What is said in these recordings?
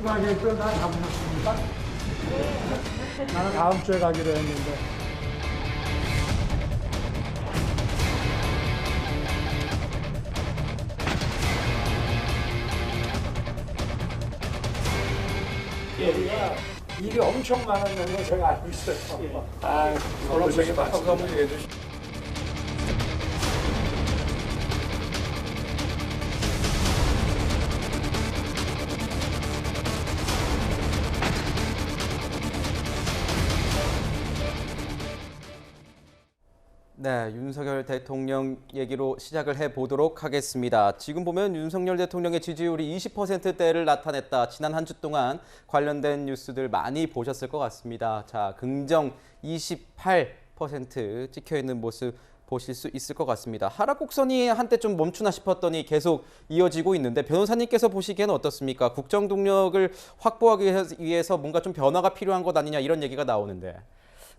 추가 계획도 다 잡으셨습니까? 나는 다음 주에 가기로 했는데. 일이 엄청 많았는 거 제가 알고 있어요. 아, 오늘 저기 말씀 한번 얘기해 주시죠. 네, 윤석열 대통령 얘기로 시작을 해보도록 하겠습니다. 지금 보면 윤석열 대통령의 지지율이 20%대를 나타냈다. 지난 한 주 동안 관련된 뉴스들 많이 보셨을 것 같습니다. 자, 긍정 28% 찍혀있는 모습 보실 수 있을 것 같습니다. 하락 곡선이 한때 좀 멈추나 싶었더니 계속 이어지고 있는데 변호사님께서 보시기에는 어떻습니까? 국정 동력을 확보하기 위해서 뭔가 좀 변화가 필요한 것 아니냐 이런 얘기가 나오는데.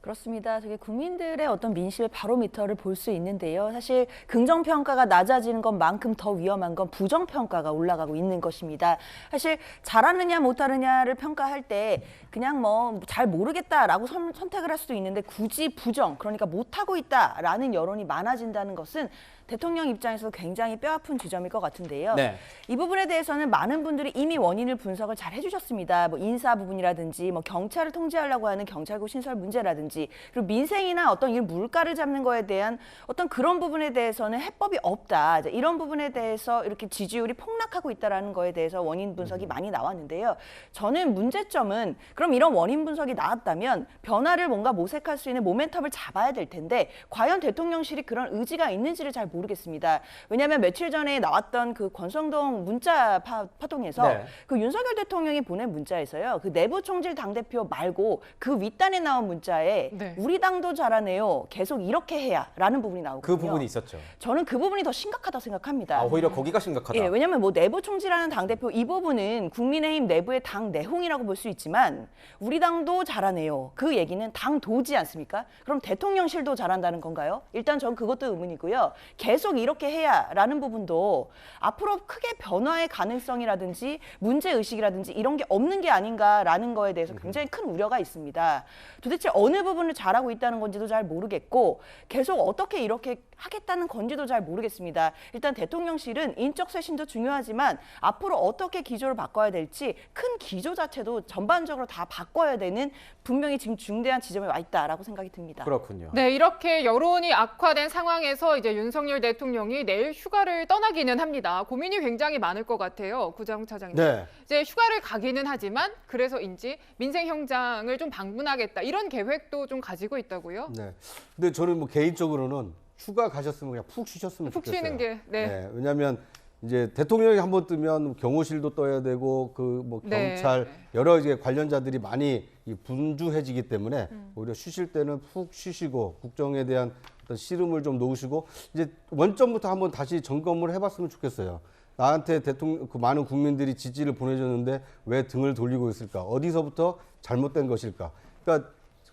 그렇습니다. 저게 국민들의 어떤 민심의 바로미터를 볼 수 있는데요. 사실 긍정평가가 낮아지는 것만큼 더 위험한 건 부정평가가 올라가고 있는 것입니다. 사실 잘하느냐 못하느냐를 평가할 때 그냥 뭐 잘 모르겠다라고 선택을 할 수도 있는데 굳이 부정, 그러니까 못하고 있다라는 여론이 많아진다는 것은 대통령 입장에서 굉장히 뼈아픈 지점일 것 같은데요. 네. 이 부분에 대해서는 많은 분들이 이미 원인을 분석을 잘 해주셨습니다. 뭐 인사 부분이라든지 뭐 경찰을 통제하려고 하는 경찰국 신설 문제라든지 그리고 민생이나 어떤 이 물가를 잡는 거에 대한 어떤 그런 부분에 대해서는 해법이 없다. 이런 부분에 대해서 이렇게 지지율이 폭락하고 있다는 거에 대해서 원인 분석이 많이 나왔는데요. 저는 문제점은 그럼 이런 원인 분석이 나왔다면 변화를 뭔가 모색할 수 있는 모멘텀을 잡아야 될 텐데 과연 대통령실이 그런 의지가 있는지를 잘 모르겠습니다. 왜냐하면 며칠 전에 나왔던 그 권성동 문자 파동에서 네. 그 윤석열 대통령이 보낸 문자에서요. 그 내부 총질 당대표 말고 그 윗단에 나온 문자에 네. 우리 당도 잘하네요. 계속 이렇게 해야 라는 부분이 나오거든요. 그 부분이 있었죠. 저는 그 부분이 더 심각하다고 생각합니다. 아, 오히려 거기가 심각하다. 예, 왜냐하면 뭐 내부 총질하는 당대표 이 부분은 국민의힘 내부의 당 내홍이라고 볼 수 있지만 우리 당도 잘하네요. 그 얘기는 당도지 않습니까? 그럼 대통령실도 잘한다는 건가요? 일단 전 그것도 의문이고요. 계속 이렇게 해야라는 부분도 앞으로 크게 변화의 가능성이라든지 문제의식이라든지 이런 게 없는 게 아닌가라는 거에 대해서 굉장히 큰 우려가 있습니다. 도대체 어느 부분을 잘하고 있다는 건지도 잘 모르겠고 계속 어떻게 이렇게 하겠다는 건지도 잘 모르겠습니다. 일단 대통령실은 인적 쇄신도 중요하지만 앞으로 어떻게 기조를 바꿔야 될지 큰 기조 자체도 전반적으로 다 바꿔야 되는 분명히 지금 중대한 지점에 와 있다라고 생각이 듭니다. 그렇군요. 네, 이렇게 여론이 악화된 상황에서 이제 윤석열 대통령이 내일 휴가를 떠나기는 합니다. 고민이 굉장히 많을 것 같아요, 구정 차장님. 네. 이제 휴가를 가기는 하지만 그래서인지 민생 현장을 좀 방문하겠다 이런 계획도 좀 가지고 있다고요. 네. 근데 저는 뭐 개인적으로는 휴가 가셨으면 그냥 푹 쉬셨으면 푹 좋겠어요. 쉬는 게, 네. 왜냐하면 이제 대통령이 한번 뜨면 경호실도 떠야 되고 그 뭐 네. 경찰 여러 이제 관련자들이 많이 분주해지기 때문에 오히려 쉬실 때는 푹 쉬시고 국정에 대한 어떤 씨름을 좀 놓으시고 이제 원점부터 한번 다시 점검을 해봤으면 좋겠어요. 나한테 대통령 그 많은 국민들이 지지를 보내줬는데 왜 등을 돌리고 있을까? 어디서부터 잘못된 것일까? 그러니까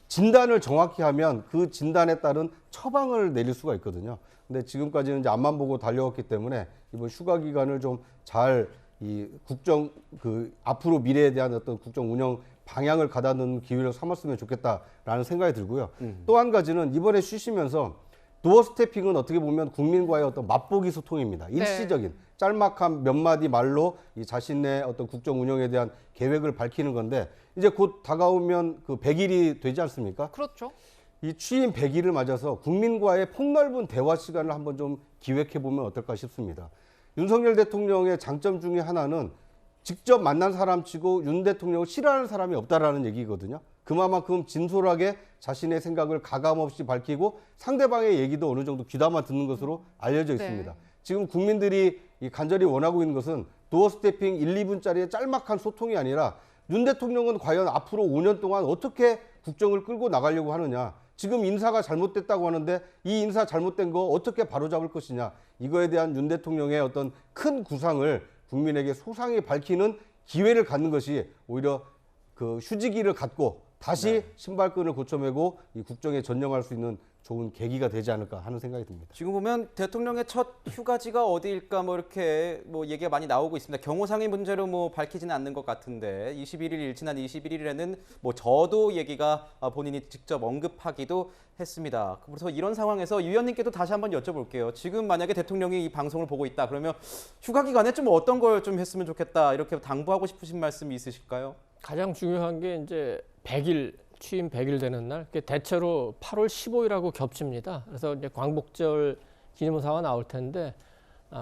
진단을 정확히 하면 그 진단에 따른 처방을 내릴 수가 있거든요. 근데 지금까지는 이제 앞만 보고 달려왔기 때문에 이번 휴가 기간을 좀 잘 이 국정 그 앞으로 미래에 대한 어떤 국정 운영 방향을 가다놓는 기회를 삼았으면 좋겠다라는 생각이 들고요. 또 한 가지는 이번에 쉬시면서 도어 스태핑은 어떻게 보면 국민과의 어떤 맛보기 소통입니다. 일시적인 짤막한 몇 마디 말로 이 자신의 어떤 국정 운영에 대한 계획을 밝히는 건데 이제 곧 다가오면 그 100일이 되지 않습니까? 그렇죠. 이 취임 100일을 맞아서 국민과의 폭넓은 대화 시간을 한번 좀 기획해 보면 어떨까 싶습니다. 윤석열 대통령의 장점 중에 하나는 직접 만난 사람치고 윤 대통령을 싫어하는 사람이 없다라는 얘기거든요. 그만큼 진솔하게 자신의 생각을 가감없이 밝히고 상대방의 얘기도 어느 정도 귀담아 듣는 것으로 알려져 있습니다. 네. 지금 국민들이 간절히 원하고 있는 것은 도어 스태핑 1, 2분짜리의 짤막한 소통이 아니라 윤 대통령은 과연 앞으로 5년 동안 어떻게 국정을 끌고 나가려고 하느냐. 지금 인사가 잘못됐다고 하는데 이 인사 잘못된 거 어떻게 바로잡을 것이냐. 이거에 대한 윤 대통령의 어떤 큰 구상을 국민에게 소상히 밝히는 기회를 갖는 것이 오히려 그 휴지기를 갖고 다시 신발끈을 고쳐매고 이 국정에 전념할 수 있는 좋은 계기가 되지 않을까 하는 생각이 듭니다. 지금 보면 대통령의 첫 휴가지가 어디일까 뭐 이렇게 뭐 얘기가 많이 나오고 있습니다. 경호상의 문제로 뭐 밝히지는 않는 것 같은데 21일 지난 21일에는 뭐 저도 얘기가 본인이 직접 언급하기도 했습니다. 그래서 이런 상황에서 유 의원님께도 다시 한번 여쭤볼게요. 지금 만약에 대통령이 이 방송을 보고 있다 그러면 휴가 기간에 좀 어떤 걸 좀 했으면 좋겠다 이렇게 당부하고 싶으신 말씀이 있으실까요? 가장 중요한 게 이제 100일 취임 100일 되는 날, 그게 대체로 8월 15일하고 겹칩니다. 그래서 이제 광복절 기념사가 나올 텐데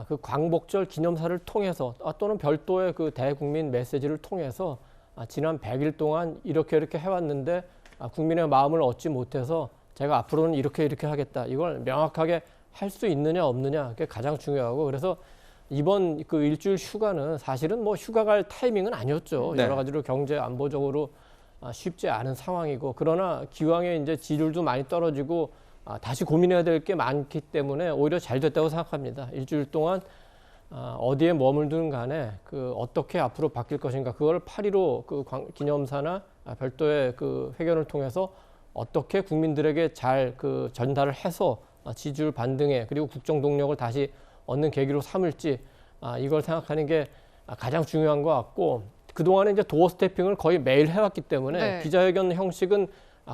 그 광복절 기념사를 통해서 또는 별도의 그 대국민 메시지를 통해서 지난 100일 동안 이렇게 해왔는데 국민의 마음을 얻지 못해서 제가 앞으로는 이렇게 하겠다. 이걸 명확하게 할 수 있느냐 없느냐 그게 가장 중요하고 그래서 이번 그 일주일 휴가는 사실은 뭐 휴가 갈 타이밍은 아니었죠. 네. 여러 가지로 경제 안보적으로 쉽지 않은 상황이고 그러나 기왕에 이제 지지율도 많이 떨어지고 다시 고민해야 될 게 많기 때문에 오히려 잘 됐다고 생각합니다. 일주일 동안 어디에 머물든 간에 그 어떻게 앞으로 바뀔 것인가 그걸 8.15 그 기념사나 별도의 그 회견을 통해서 어떻게 국민들에게 잘 그 전달을 해서 지지율 반등에 그리고 국정 동력을 다시 얻는 계기로 삼을지 이걸 생각하는 게 가장 중요한 것 같고 그동안에 이제 도어 스태핑을 거의 매일 해왔기 때문에 네. 기자회견 형식은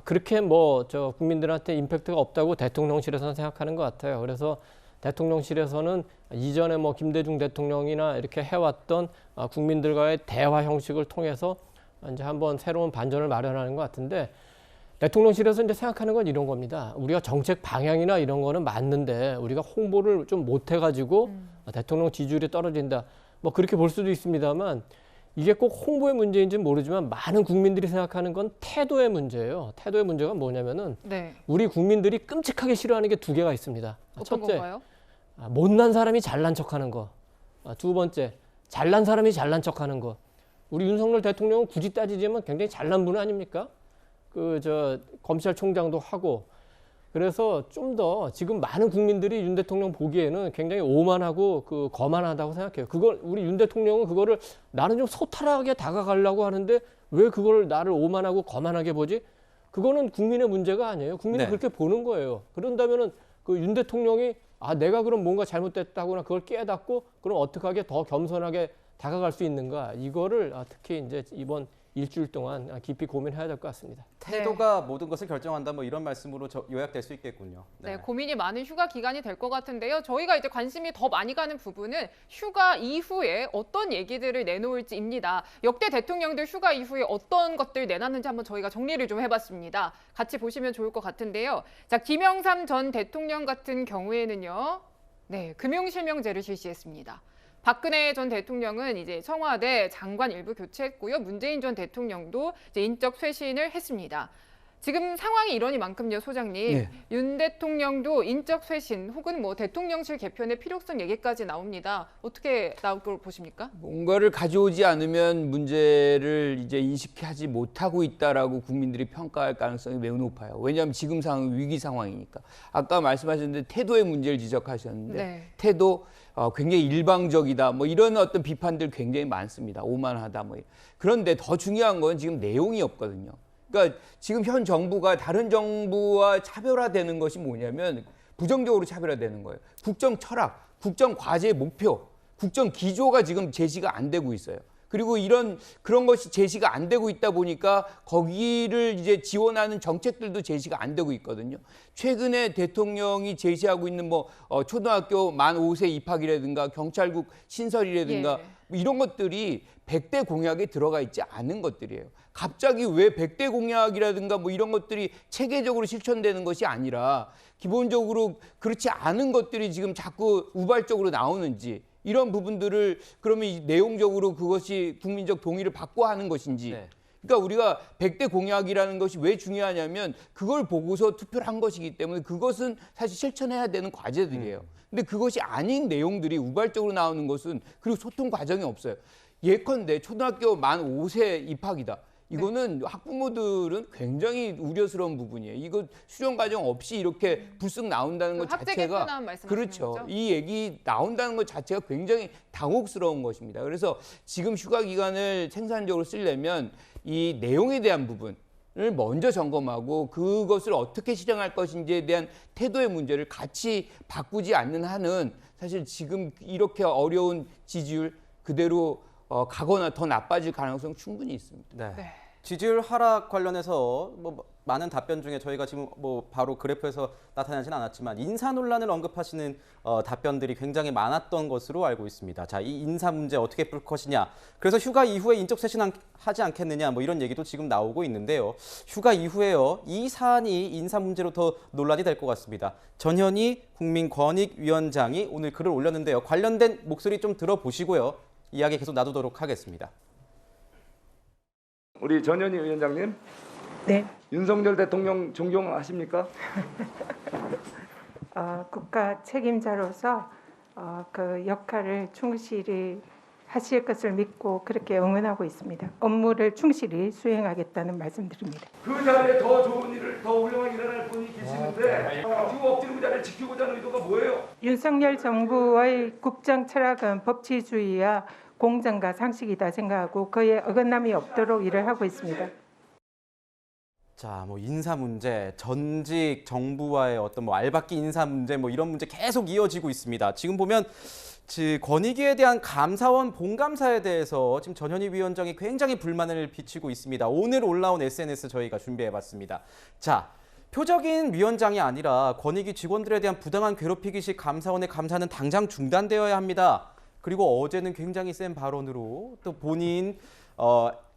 그렇게 뭐 국민들한테 임팩트가 없다고 대통령실에서는 생각하는 것 같아요. 그래서 대통령실에서는 이전에 뭐 김대중 대통령이나 이렇게 해왔던 국민들과의 대화 형식을 통해서 이제 한번 새로운 반전을 마련하는 것 같은데 대통령실에서 이제 생각하는 건 이런 겁니다. 우리가 정책 방향이나 이런 거는 맞는데 우리가 홍보를 좀 못해가지고 대통령 지지율이 떨어진다. 뭐 그렇게 볼 수도 있습니다만 이게 꼭 홍보의 문제인지는 모르지만 많은 국민들이 생각하는 건 태도의 문제예요. 태도의 문제가 뭐냐면은 네. 우리 국민들이 끔찍하게 싫어하는 게 2개가 있습니다. 어떤 첫째, 건가요? 못난 사람이 잘난 척하는 거. 2번째, 잘난 사람이 잘난 척하는 거. 우리 윤석열 대통령은 굳이 따지자면 굉장히 잘난 분 아닙니까? 검찰총장도 하고 그래서 좀 더 지금 많은 국민들이 윤 대통령 보기에는 굉장히 오만하고 거만하다고 생각해요. 그걸 우리 윤 대통령은 그거를 나는 좀 소탈하게 다가가려고 하는데 왜 그걸 나를 오만하고 거만하게 보지? 그거는 국민의 문제가 아니에요. 국민이 네. 그렇게 보는 거예요. 그런다면은 그 윤 대통령이 내가 그럼 뭔가 잘못됐다거나 그걸 깨닫고 그럼 어떻게 하게 더 겸손하게 다가갈 수 있는가? 이거를 특히 이제 이번 일주일 동안 깊이 고민해야 될 것 같습니다. 태도가 모든 것을 결정한다 뭐 이런 말씀으로 요약될 수 있겠군요. 네, 고민이 많은 휴가 기간이 될 것 같은데요. 저희가 이제 관심이 더 많이 가는 부분은 휴가 이후에 어떤 얘기들을 내놓을지입니다. 역대 대통령들 휴가 이후에 어떤 것들 내놨는지 한번 저희가 정리를 좀 해봤습니다. 같이 보시면 좋을 것 같은데요. 자, 김영삼 전 대통령 같은 경우에는요. 네, 금융실명제를 실시했습니다. 박근혜 전 대통령은 이제 청와대 장관 일부 교체했고요. 문재인 전 대통령도 이제 인적 쇄신을 했습니다. 지금 상황이 이러니만큼요, 소장님. 네. 윤 대통령도 인적 쇄신 혹은 뭐 대통령실 개편의 필요성 얘기까지 나옵니다. 어떻게 나올 걸 보십니까? 뭔가를 가져오지 않으면 문제를 이제 인식하지 못하고 있다라고 국민들이 평가할 가능성이 매우 높아요. 왜냐하면 지금 상황 위기 상황이니까. 아까 말씀하셨는데 태도의 문제를 지적하셨는데 네. 태도 굉장히 일방적이다. 뭐 이런 어떤 비판들 굉장히 많습니다. 오만하다. 뭐 그런데 더 중요한 건 지금 내용이 없거든요. 그러니까 지금 현 정부가 다른 정부와 차별화되는 것이 뭐냐면 부정적으로 차별화되는 거예요. 국정 철학, 국정 과제의 목표, 국정 기조가 지금 제시가 안 되고 있어요. 그리고 그런 것이 제시가 안 되고 있다 보니까 거기를 이제 지원하는 정책들도 제시가 안 되고 있거든요. 최근에 대통령이 제시하고 있는 초등학교 만 5세 입학이라든가 경찰국 신설이라든가 뭐 이런 것들이 100대 공약에 들어가 있지 않은 것들이에요. 갑자기 왜 100대 공약이라든가 뭐 이런 것들이 체계적으로 실천되는 것이 아니라 기본적으로 그렇지 않은 것들이 지금 자꾸 우발적으로 나오는지 이런 부분들을 그러면 내용적으로 그것이 국민적 동의를 받고 하는 것인지 네. 그러니까 우리가 100대 공약이라는 것이 왜 중요하냐면 그걸 보고서 투표를 한 것이기 때문에 그것은 사실 실천해야 되는 과제들이에요. 근데 그것이 아닌 내용들이 우발적으로 나오는 것은 그리고 소통 과정이 없어요. 예컨대 초등학교 만 5세 입학이다. 이거는 학부모들은 굉장히 우려스러운 부분이에요. 이거 수련 과정 없이 이렇게 불쑥 나온다는 것 학제 자체가 개편안 말씀하시는 그렇죠. 거죠? 이 얘기 나온다는 것 자체가 굉장히 당혹스러운 것입니다. 그래서 지금 휴가 기간을 생산적으로 쓰려면 이 내용에 대한 부분 먼저 점검하고 그것을 어떻게 실행할 것인지에 대한 태도의 문제를 같이 바꾸지 않는 한은 사실 지금 이렇게 어려운 지지율 그대로 가거나 더 나빠질 가능성 충분히 있습니다. 네. 지지율 하락 관련해서 뭐 많은 답변 중에 저희가 지금 뭐 바로 그래프에서 나타나지는 않았지만 인사 논란을 언급하시는 답변들이 굉장히 많았던 것으로 알고 있습니다. 자, 이 인사 문제 어떻게 풀 것이냐. 그래서 휴가 이후에 인적 쇄신하지 않겠느냐 뭐 이런 얘기도 지금 나오고 있는데요. 휴가 이후에요. 이 사안이 인사 문제로 더 논란이 될 것 같습니다. 전현희 국민권익위원장이 오늘 글을 올렸는데요. 관련된 목소리 좀 들어보시고요. 이야기 계속 놔두도록 하겠습니다. 우리 전현희 위원장님, 네, 윤석열 대통령 존경하십니까? 국가 책임자로서 그 역할을 충실히 하실 것을 믿고 그렇게 응원하고 있습니다. 업무를 충실히 수행하겠다는 말씀드립니다. 그 자리에 더 좋은 일을 더 훌륭하게 일어날 분이 계시는데 지금 억지로 그 자리를 지키고자 하는 의도가 뭐예요? 윤석열 정부의 국정 철학은 법치주의와 공정과 상식이다 생각하고 그에 어긋남이 없도록 일을 하고 있습니다. 자, 뭐 인사 문제, 전직 정부와의 어떤 뭐 알박기 인사 문제, 뭐 이런 문제 계속 이어지고 있습니다. 지금 보면 권익위에 대한 감사원 본감사에 대해서 지금 전현희 위원장이 굉장히 불만을 비치고 있습니다. 오늘 올라온 SNS 저희가 준비해봤습니다. 자, 표적인 위원장이 아니라 권익위 직원들에 대한 부당한 괴롭히기 시 감사원의 감사는 당장 중단되어야 합니다. 그리고 어제는 굉장히 센 발언으로 또 본인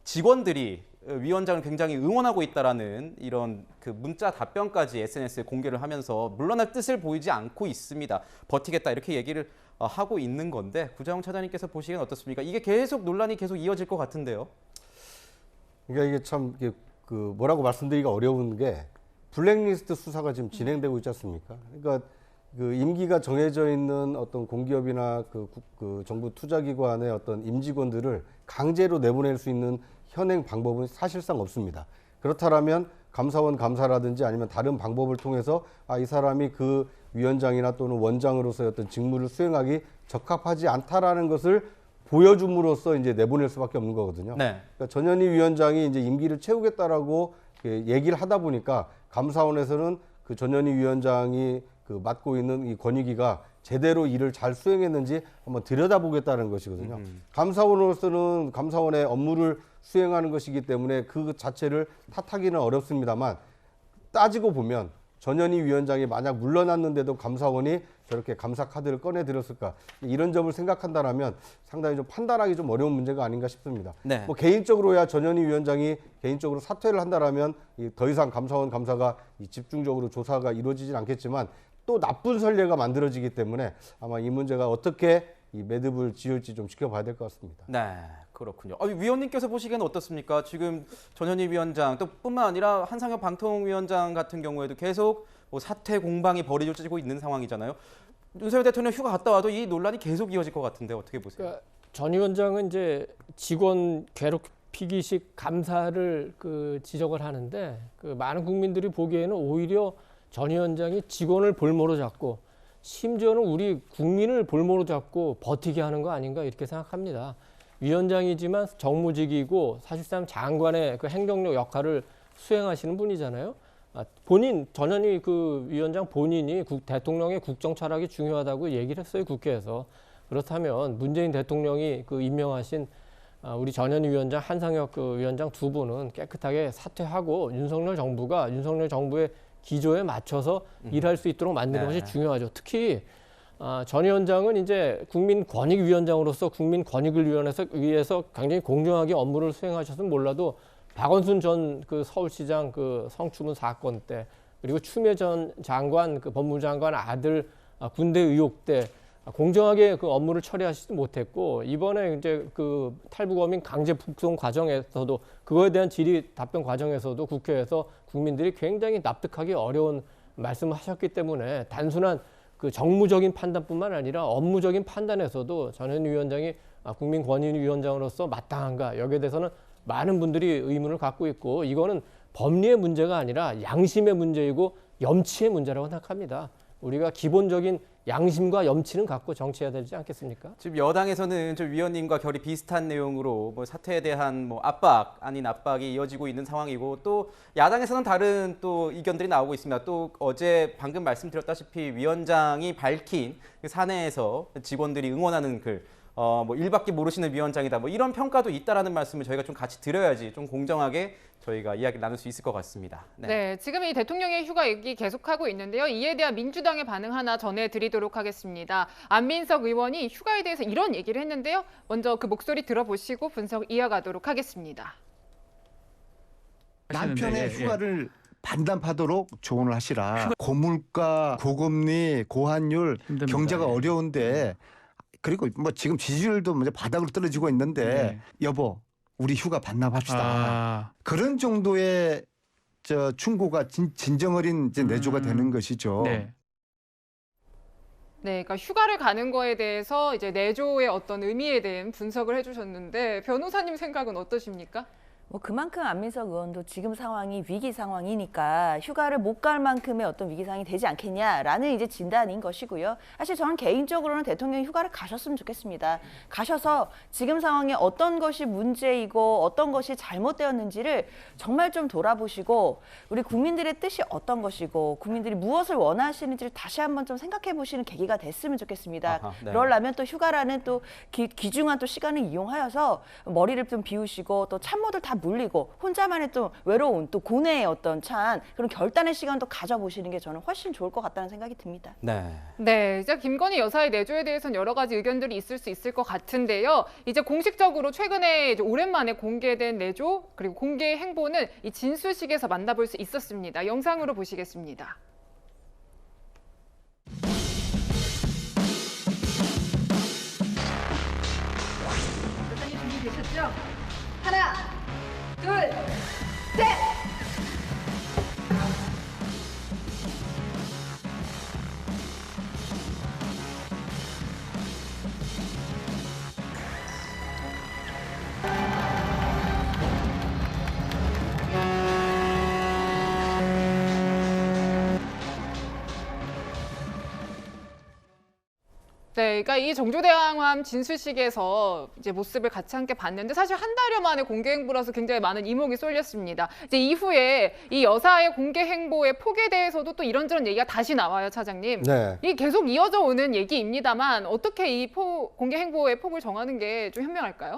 직원들이 위원장을 굉장히 응원하고 있다라는 이런 그 문자 답변까지 SNS에 공개를 하면서 물러날 뜻을 보이지 않고 있습니다. 버티겠다 이렇게 얘기를 하고 있는 건데 구자영 차장님께서 보시기엔 어떻습니까? 이게 계속 논란이 계속 이어질 것 같은데요. 그러니까 이게 참 그 뭐라고 말씀드리기가 어려운 게 블랙리스트 수사가 지금 진행되고 있지 않습니까? 그러니까 그 임기가 정해져 있는 어떤 공기업이나 그 정부 투자기관의 어떤 임직원들을 강제로 내보낼 수 있는 현행 방법은 사실상 없습니다. 그렇다면 감사원 감사라든지 아니면 다른 방법을 통해서 이 사람이 그 위원장이나 또는 원장으로서의 어떤 직무를 수행하기 적합하지 않다라는 것을 보여줌으로써 이제 내보낼 수밖에 없는 거거든요. 네. 그러니까 전현희 위원장이 이제 임기를 채우겠다라고 얘기를 하다 보니까 감사원에서는 그 전현희 위원장이 그 맡고 있는 이 권익위가 제대로 일을 잘 수행했는지 한번 들여다보겠다는 것이거든요. 감사원으로서는 감사원의 업무를 수행하는 것이기 때문에 그 자체를 탓하기는 어렵습니다만 따지고 보면 전현희 위원장이 만약 물러났는데도 감사원이 저렇게 감사 카드를 꺼내들었을까 이런 점을 생각한다면 상당히 좀 판단하기 좀 어려운 문제가 아닌가 싶습니다. 네. 뭐 개인적으로야 전현희 위원장이 개인적으로 사퇴를 한다라면 더 이상 감사원 감사가 집중적으로 조사가 이루어지진 않겠지만 또 나쁜 선례가 만들어지기 때문에 아마 이 문제가 어떻게 이 매듭을 지을지 좀 지켜봐야 될 것 같습니다. 네, 그렇군요. 위원님께서 보시기에는 어떻습니까? 지금 전현희 위원장 또 뿐만 아니라 한상혁 방통위원장 같은 경우에도 계속 뭐 사퇴 공방이 벌어지고 있는 상황이잖아요. 윤석열 대통령 휴가 갔다 와도 이 논란이 계속 이어질 것 같은데 어떻게 보세요? 그러니까 전 위원장은 이제 직원 괴롭히기식 감사를 지적을 하는데 많은 국민들이 보기에는 오히려 전 위원장이 직원을 볼모로 잡고 심지어는 우리 국민을 볼모로 잡고 버티게 하는 거 아닌가 이렇게 생각합니다. 위원장이지만 정무직이고 사실상 장관의 그 행정력 역할을 수행하시는 분이잖아요. 전현희 위원장 본인이 대통령의 국정 철학이 중요하다고 얘기를 했어요, 국회에서. 그렇다면 문재인 대통령이 임명하신 우리 전현희 위원장, 한상혁 위원장 두 분은 깨끗하게 사퇴하고 윤석열 정부의 기조에 맞춰서 일할 수 있도록 만드는 것이 중요하죠. 특히 전 위원장은 이제 국민권익위원장으로서 국민 권익을 위해서 굉장히 공정하게 업무를 수행하셨으면 몰라도 박원순 전 서울시장 성추문 사건 때 그리고 추미애 전 장관 법무부 장관 아들 군대 의혹 때 공정하게 업무를 처리하시지 못했고 이번에 이제 탈북어민 강제 북송 과정에서도 그거에 대한 질의 답변 과정에서도 국회에서 국민들이 굉장히 납득하기 어려운 말씀을 하셨기 때문에 단순한 정무적인 판단뿐만 아니라 업무적인 판단에서도 전현희 위원장이 국민권익위원장으로서 마땅한가 여기에 대해서는 많은 분들이 의문을 갖고 있고 이거는 법리의 문제가 아니라 양심의 문제이고 염치의 문제라고 생각합니다. 우리가 기본적인 양심과 염치는 갖고 정치해야 되지 않겠습니까? 지금 여당에서는 저 위원님과 결이 비슷한 내용으로 뭐 사퇴에 대한 뭐 압박 아닌 압박이 이어지고 있는 상황이고, 또 야당에서는 다른 또 의견들이 나오고 있습니다. 또 어제 방금 말씀드렸다시피 위원장이 밝힌 그 사내에서 직원들이 응원하는 글, 뭐 일밖에 모르시는 위원장이다, 뭐 이런 평가도 있다라는 말씀을 저희가 좀 같이 드려야지 좀 공정하게 저희가 이야기를 나눌 수 있을 것 같습니다. 네, 지금 이 대통령의 휴가 얘기 계속하고 있는데요. 이에 대한 민주당의 반응 하나 전해드리도록 하겠습니다. 안민석 의원이 휴가에 대해서 이런 얘기를 했는데요. 먼저 그 목소리 들어보시고 분석 이어가도록 하겠습니다. 남편의 휴가를 반납하도록 조언을 하시라. 고물가, 고금리, 고환율, 경제가 어려운데, 그리고 뭐 지금 지지율도 이제 바닥으로 떨어지고 있는데 여보 우리 휴가 반납합시다. 그런 정도의 충고가 진정 어린 이제 내조가 되는 것이죠. 네, 그러니까 휴가를 가는 거에 대해서 이제 내조의 어떤 의미에 대한 분석을 해주셨는데 변호사님 생각은 어떠십니까? 뭐 그만큼 안민석 의원도 지금 상황이 위기 상황이니까 휴가를 못 갈 만큼의 어떤 위기 상황이 되지 않겠냐라는 이제 진단인 것이고요. 사실 저는 개인적으로는 대통령이 휴가를 가셨으면 좋겠습니다. 가셔서 지금 상황에 어떤 것이 문제이고 어떤 것이 잘못되었는지를 정말 좀 돌아보시고 우리 국민들의 뜻이 어떤 것이고 국민들이 무엇을 원하시는지를 다시 한번 좀 생각해 보시는 계기가 됐으면 좋겠습니다. 아하, 네. 그러려면 또 휴가라는 또 귀중한 또 시간을 이용하여서 머리를 좀 비우시고 또 참모들 다 물리고 혼자만의 또 외로운 또 고뇌의 어떤 찬 그런 결단의 시간도 가져보시는 게 저는 훨씬 좋을 것 같다는 생각이 듭니다. 네, 이제 김건희 여사의 내조에 대해서는 여러 가지 의견들이 있을 수 있을 것 같은데요. 이제 공식적으로 최근에 이제 오랜만에 공개된 내조 그리고 공개 행보는 이 진수식에서 만나볼 수 있었습니다. 영상으로 보시겠습니다. 준비되셨죠? 하나, 둘, 셋! 네, 그러니까 이 정조대왕함 진수식에서 이제 모습을 같이 함께 봤는데 사실 한 달여 만에 공개 행보라서 굉장히 많은 이목이 쏠렸습니다. 이제 이후에 이 여사의 공개 행보의 폭에 대해서도 또 이런저런 얘기가 다시 나와요, 차장님. 네. 이 계속 이어져 오는 얘기입니다만 어떻게 이 공개 행보의 폭을 정하는 게 좀 현명할까요?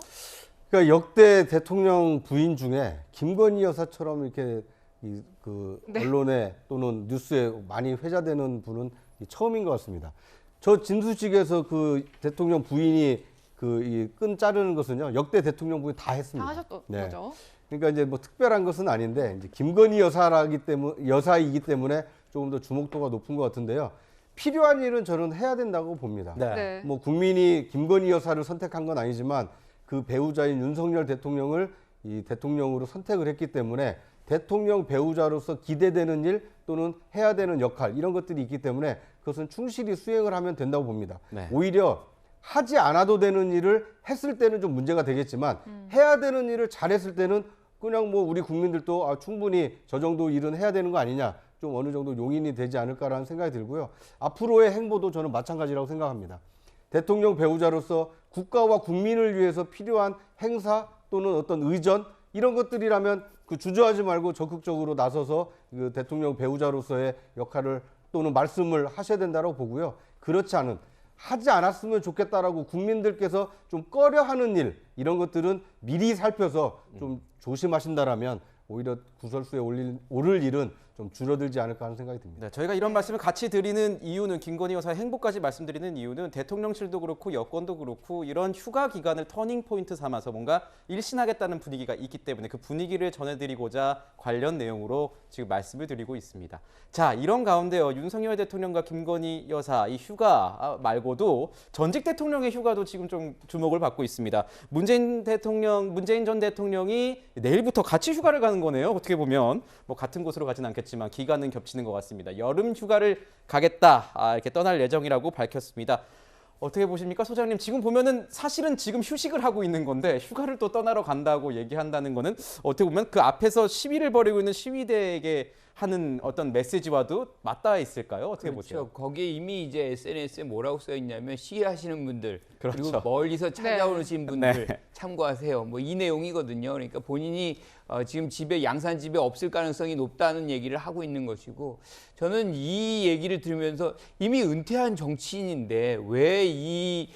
그러니까 역대 대통령 부인 중에 김건희 여사처럼 이렇게 네. 언론에 또는 뉴스에 많이 회자되는 분은 처음인 것 같습니다. 저 진수식에서 그 대통령 부인이 이 끈 자르는 것은요 역대 대통령 부인 다 했습니다. 다 하셨던 네. 거죠. 그러니까 이제 뭐 특별한 것은 아닌데 이제 김건희 여사이기 때문에 조금 더 주목도가 높은 것 같은데요. 필요한 일은 저는 해야 된다고 봅니다. 네. 뭐 국민이 김건희 여사를 선택한 건 아니지만 그 배우자인 윤석열 대통령을 이 대통령으로 선택을 했기 때문에 대통령 배우자로서 기대되는 일 또는 해야 되는 역할 이런 것들이 있기 때문에 그것은 충실히 수행을 하면 된다고 봅니다. 네. 오히려 하지 않아도 되는 일을 했을 때는 좀 문제가 되겠지만 해야 되는 일을 잘했을 때는 그냥 뭐 우리 국민들도 충분히 저 정도 일은 해야 되는 거 아니냐 좀 어느 정도 용인이 되지 않을까라는 생각이 들고요. 앞으로의 행보도 저는 마찬가지라고 생각합니다. 대통령 배우자로서 국가와 국민을 위해서 필요한 행사 또는 어떤 의전 이런 것들이라면 주저하지 말고 적극적으로 나서서 그 대통령 배우자로서의 역할을 또는 말씀을 하셔야 된다고 보고요. 그렇지 않은 하지 않았으면 좋겠다라고 국민들께서 좀 꺼려하는 일 이런 것들은 미리 살펴서 좀 조심하신다라면 오히려 구설수에 오를 일은 좀 줄어들지 않을까 하는 생각이 듭니다. 네, 저희가 이런 말씀을 같이 드리는 이유는 김건희 여사의 행보까지 말씀드리는 이유는 대통령실도 그렇고 여권도 그렇고 이런 휴가 기간을 터닝 포인트 삼아서 뭔가 일신하겠다는 분위기가 있기 때문에 그 분위기를 전해드리고자 관련 내용으로 지금 말씀을 드리고 있습니다. 자, 이런 가운데요. 윤석열 대통령과 김건희 여사 이 휴가 말고도 전직 대통령의 휴가도 지금 좀 주목을 받고 있습니다. 문재인 전 대통령이 내일부터 같이 휴가를 가는 거네요. 어떻게 보면 뭐 같은 곳으로 가진 않겠지만 기간은 겹치는 것 같습니다. 여름 휴가를 가겠다 이렇게 떠날 예정이라고 밝혔습니다. 어떻게 보십니까, 소장님? 지금 보면은 사실은 지금 휴식을 하고 있는 건데 휴가를 또 떠나러 간다고 얘기한다는 거는 어떻게 보면 그 앞에서 시위를 벌이고 있는 시위대에게 하는 어떤 메시지와도 맞닿아 있을까요? 어떻게 그렇죠. 보세요? 거기에 이미 이제 SNS에 뭐라고 써 있냐면 시위하시는 분들 그렇죠. 그리고 멀리서 찾아오신 분들 네. 참고하세요. 뭐 이 내용이거든요. 그러니까 본인이 지금 집에 양산 집에 없을 가능성이 높다는 얘기를 하고 있는 것이고 저는 이 얘기를 들으면서 이미 은퇴한 정치인인데 왜 이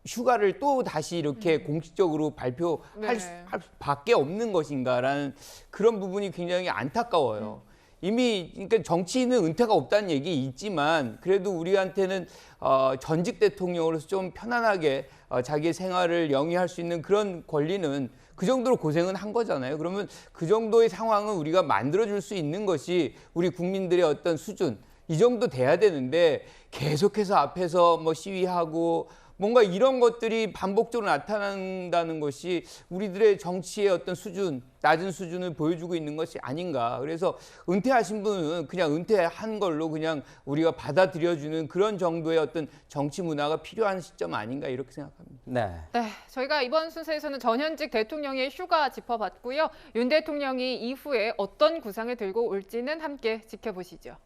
휴가를 또 다시 이렇게 공식적으로 발표할 할 밖에 없는 것인가라는 그런 부분이 굉장히 안타까워요. 이미 그러니까 정치인은 은퇴가 없다는 얘기 있지만 그래도 우리한테는 전직 대통령으로서 좀 편안하게 자기의 생활을 영위할 수 있는 그런 권리는 그 정도로 고생은 한 거잖아요. 그러면 그 정도의 상황은 우리가 만들어줄 수 있는 것이 우리 국민들의 어떤 수준 이 정도 돼야 되는데 계속해서 앞에서 뭐 시위하고 뭔가 이런 것들이 반복적으로 나타난다는 것이 우리들의 정치의 어떤 수준, 낮은 수준을 보여주고 있는 것이 아닌가. 그래서 은퇴하신 분은 그냥 은퇴한 걸로 그냥 우리가 받아들여주는 그런 정도의 어떤 정치 문화가 필요한 시점 아닌가 이렇게 생각합니다. 네. 네, 저희가 이번 순서에서는 전현직 대통령의 휴가 짚어봤고요. 윤 대통령이 이후에 어떤 구상을 들고 올지는 함께 지켜보시죠.